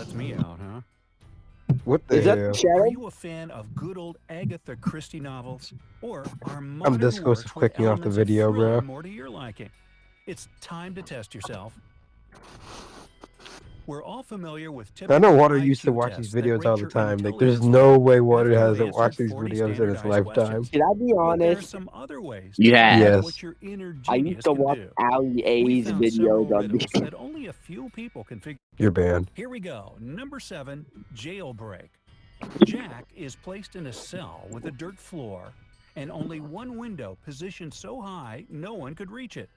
lets me out, huh? What the Is that hell? Are Shadow? you a fan of good old Agatha Christie novels? Or are I'm modern this close to works with clicking off the elements of video, thriller bro. more to your liking? It's time to test yourself. We're all familiar with I know typical Water used to IQ watch these tests that videos all rate the your time. Like, there's intelligence no level way Water after you've hasn't watched answered these 40 videos in his standardized lifetime. questions. Should I be But there are honest? some other ways to You find have. out Yes. what your inner I used genius to can watch do. Ali We A's found several videos on riddles the. that only a few people can figure. You're banned. Here we go. Number 7, jailbreak. Jack is placed in a cell with a dirt floor and only one window positioned so high no one could reach it.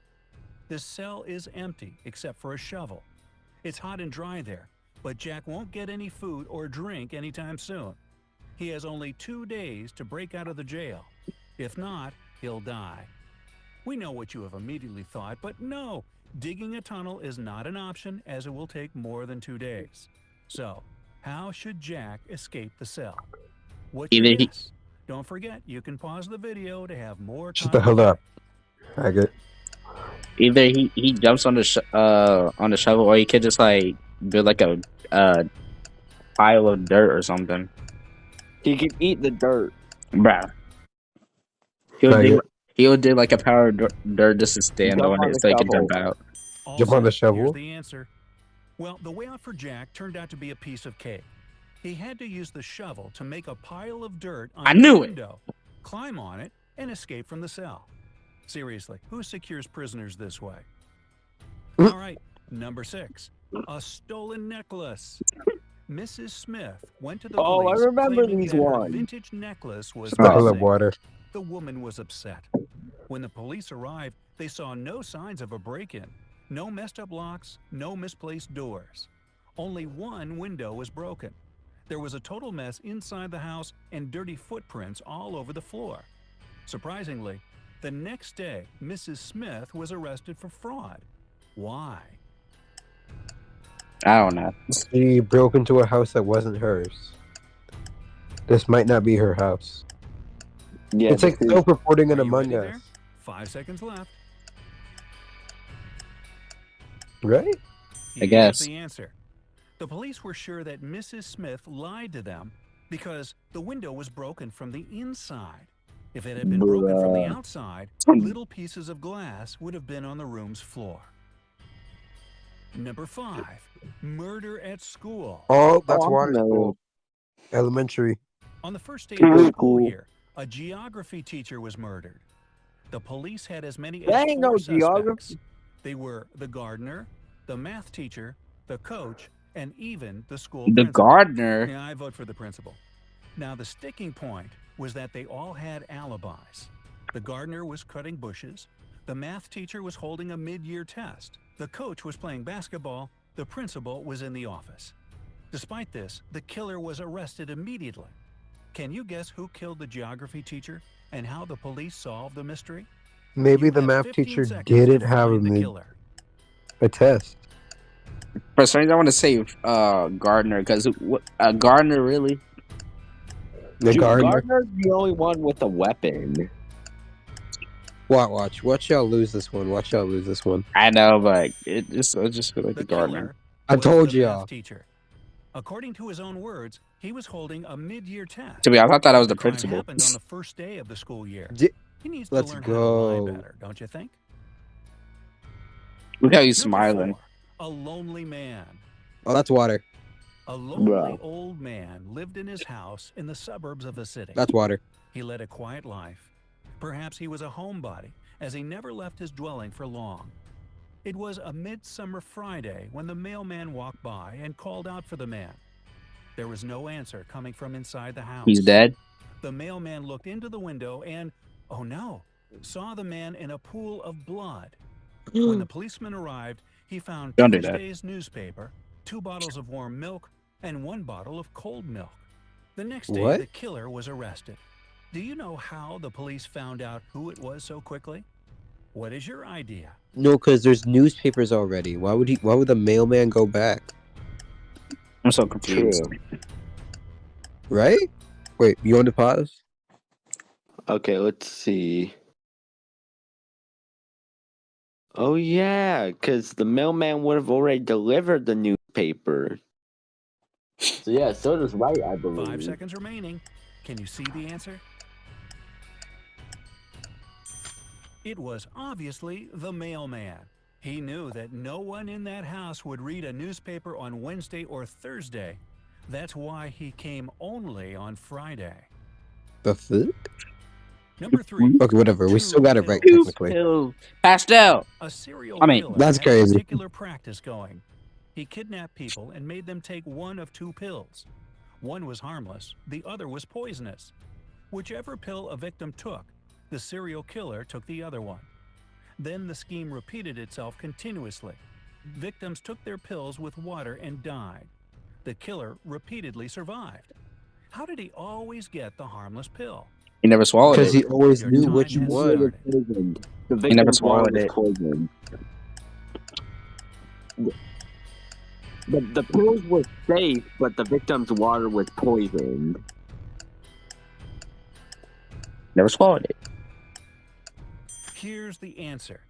The cell is empty except for a shovel. It's hot and dry there, but Jack won't get any food or drink anytime soon. He has only 2 days to break out of the jail. If not, he'll die. We know what you have immediately thought, but no, digging a tunnel is not an option as it will take more than 2 days. So, how should Jack escape the cell? What's your Either he, guess? Don't forget, you can pause the video to have more Shut time the hell to up, faggot. either he jumps on the shovel, or he could just like build like a pile of dirt or something. He can eat the dirt. Bruh. He'll dig Faggot. he'll dig like a pile of dirt just to stand Jump on on it the so he can shovel. jump out. Jump on the Also, shovel. here's the answer. Well, the way out for Jack turned out to be a piece of cake. He had to use the shovel to make a pile of dirt I under the knew it. window, climb on it, and escape from the cell. Seriously, who secures prisoners this way? Mm. All right, number 6, a stolen necklace. Mrs. Smith went to the Oh, I police remember claiming these that her ones. vintage necklace was Shut the hell up, missing. Water. The woman was upset. When the police arrived, they saw no signs of a break-in. No messed up locks, no misplaced doors. Only one window was broken. There was a total mess inside the house and dirty footprints all over the floor. Surprisingly, the next day, Mrs. Smith was arrested for fraud. Why? I don't know. She broke into a house that wasn't hers. This might not be her house. Yeah, It's like this is- self-reporting in Are you Among ready Us, there? 5 seconds left. right? I Here's guess. the answer. The police were sure that Mrs. Smith lied to them because the window was broken from the inside. If it had been broken from the outside, little pieces of glass would have been on the room's floor. Number 5, murder at school. Oh, that's I'm Water's familiar. school. Elementary. On the first day of the Very school cool. year, a geography teacher was murdered. The police had as many That as ain't 4 no suspects. geography. They were the gardener, the math teacher, the coach, and even the school The principal. gardener. Yeah, I vote for the principal. Now, the sticking point was that they all had alibis. The gardener was cutting bushes. The math teacher was holding a mid-year test. The coach was playing basketball. The principal was in the office. Despite this, the killer was arrested immediately. Can you guess who killed the geography teacher and how the police solved the mystery? Maybe You the have math 15 teacher seconds didn't to have find the a killer. test. For some reason, I want to say gardener because gardener really. The Dude, gardener. Gardner's the only one with a weapon. Watch y'all lose this one. Watch y'all lose this one. I know, but it just feel like The the gardener. killer I was told the y'all. math teacher. According to his own words, he was holding a mid-year test. To me, I thought that was the The crime principal. happened on the first day of the school year. Di- He needs Let's to learn how to lie go. better, don't you think? Look how he's Number smiling. 4, a lonely man. Oh, that's Water. A lonely Bruh. old man lived in his house in the suburbs of a city. That's Water. He led a quiet life. Perhaps he was a homebody, as he never left his dwelling for long. It was a midsummer Friday when the mailman walked by and called out for the man. There was no answer coming from inside the house. He's dead. The mailman looked into the window and, oh no, saw the man in a pool of blood. When the policeman arrived, he found Don't do that. Tuesday's newspaper, 2 bottles of warm milk, and 1 bottle of cold milk. The next day, What? the killer was arrested. Do you know how the police found out who it was so quickly? What is your idea? No, because there's newspapers already. Why would the mailman go back? I'm so confused. True. Right? Wait, you want to pause? Okay, let's see. Oh yeah, because the mailman would have already delivered the newspaper. So yeah, Soda's right, I believe. 5 seconds remaining. Can you see the answer? It was obviously the mailman. He knew that no one in that house would read a newspaper on Wednesday or Thursday. That's why he came only on Friday. The fuck? Number 3. Okay, whatever. We still got it right Two technically. Pastel. A serial I mean, killer that's had crazy. a particular practice going. He kidnapped people and made them take one of 2 pills. One was harmless, the other was poisonous. Whichever pill a victim took, the serial killer took the other one. Then the scheme repeated itself continuously. Victims took their pills with water and died. The killer repeatedly survived. How did he always get the harmless pill? He never swallowed Because it. he always Your knew time which has one. started. The He never victim's water swallowed was it. poisoned. The pills were safe, but the victim's water was poisoned. Never swallowed it. Here's the answer.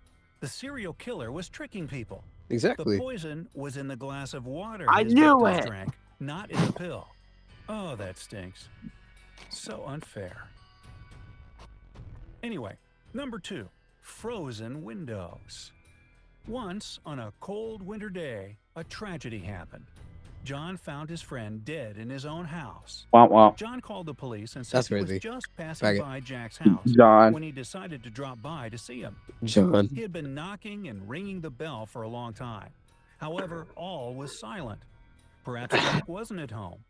The serial killer was tricking people. The Exactly. poison was in the glass of water I his knew victims it! drank, not in the pill. Oh, that stinks. So unfair. Anyway, number 2, frozen windows. Once, on a cold winter day, a tragedy happened. John found his friend dead in his own house. Womp womp. John called the police and said That's he was crazy. just passing Faggot. by Jack's house John. when he decided to drop by to see him. John. He had been knocking and ringing the bell for a long time. However, all was silent. Perhaps Jack wasn't at home.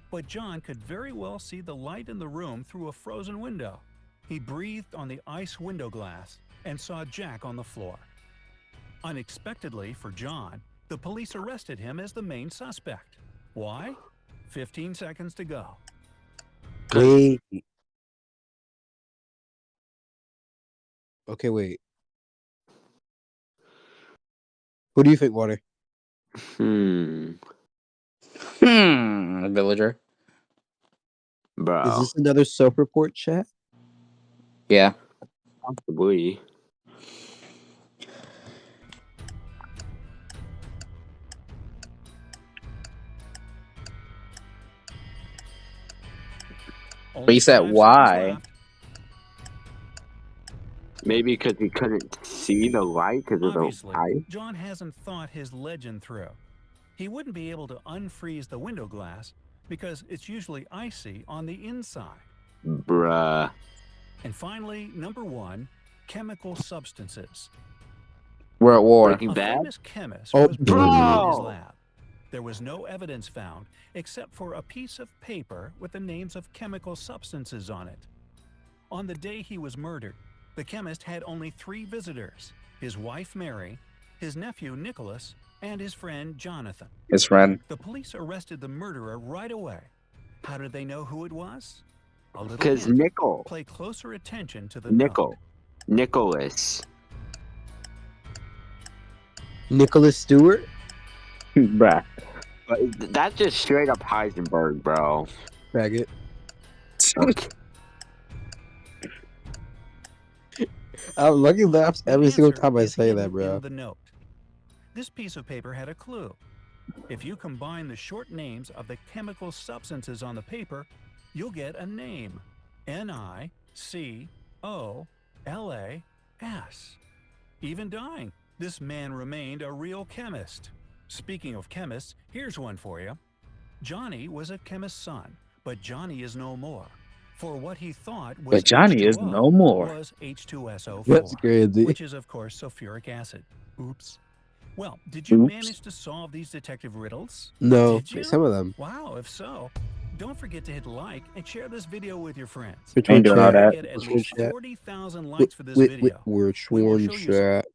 But John could very well see the light in the room through a frozen window. He breathed on the ice window glass and saw Jack on the floor. Unexpectedly for John, the police arrested him as the main suspect. Why? 15 seconds to go. Wait. Okay, wait. Who do you think, Water? Villager. Bro. Is this another self-report chat? Yeah. Possibly. Only he said 5 seconds why? left. Maybe because he couldn't see the light because of the Obviously, ice. John hasn't thought his legend through. He wouldn't be able to unfreeze the window glass because it's usually icy on the inside. Bruh. And finally, number 1, chemical substances. We're at war. Breaking A Bad? famous chemist Oh, was burned in his bro! lab. There was no evidence found except for a piece of paper with the names of chemical substances on it. On the day he was murdered, the chemist had only 3 visitors: his wife Mary, his nephew Nicholas, and his friend Jonathan. His friend. The police arrested the murderer right away. How did they know who it was? A little Because hint. Nickel. Pay closer attention to the Nickel. note. Nicholas. Nicholas Stewart? Bruh. But that's just straight up Heisenberg, bro. Faggot. Lucky laughs The every single answer time I is say hidden that, bro. in the note. This piece of paper had a clue. If you combine the short names of the chemical substances on the paper, you'll get a name: Nicolas. Even dying, this man remained a real chemist. Speaking of chemists, here's one for you. Johnny was a chemist's son, but Johnny is no more. For what he thought was But Johnny is H2O no more. was H2SO4, That's crazy. which is of course sulfuric acid. Oops. Well, did you Oops. manage to solve these detective riddles? No, Did you? some of them. Wow, if so, don't forget to hit like and share this video with your friends. Which Ain't one doing all chat? that. Get at Which one least chat? 40,000 likes for this video. Which We will one show you some chat?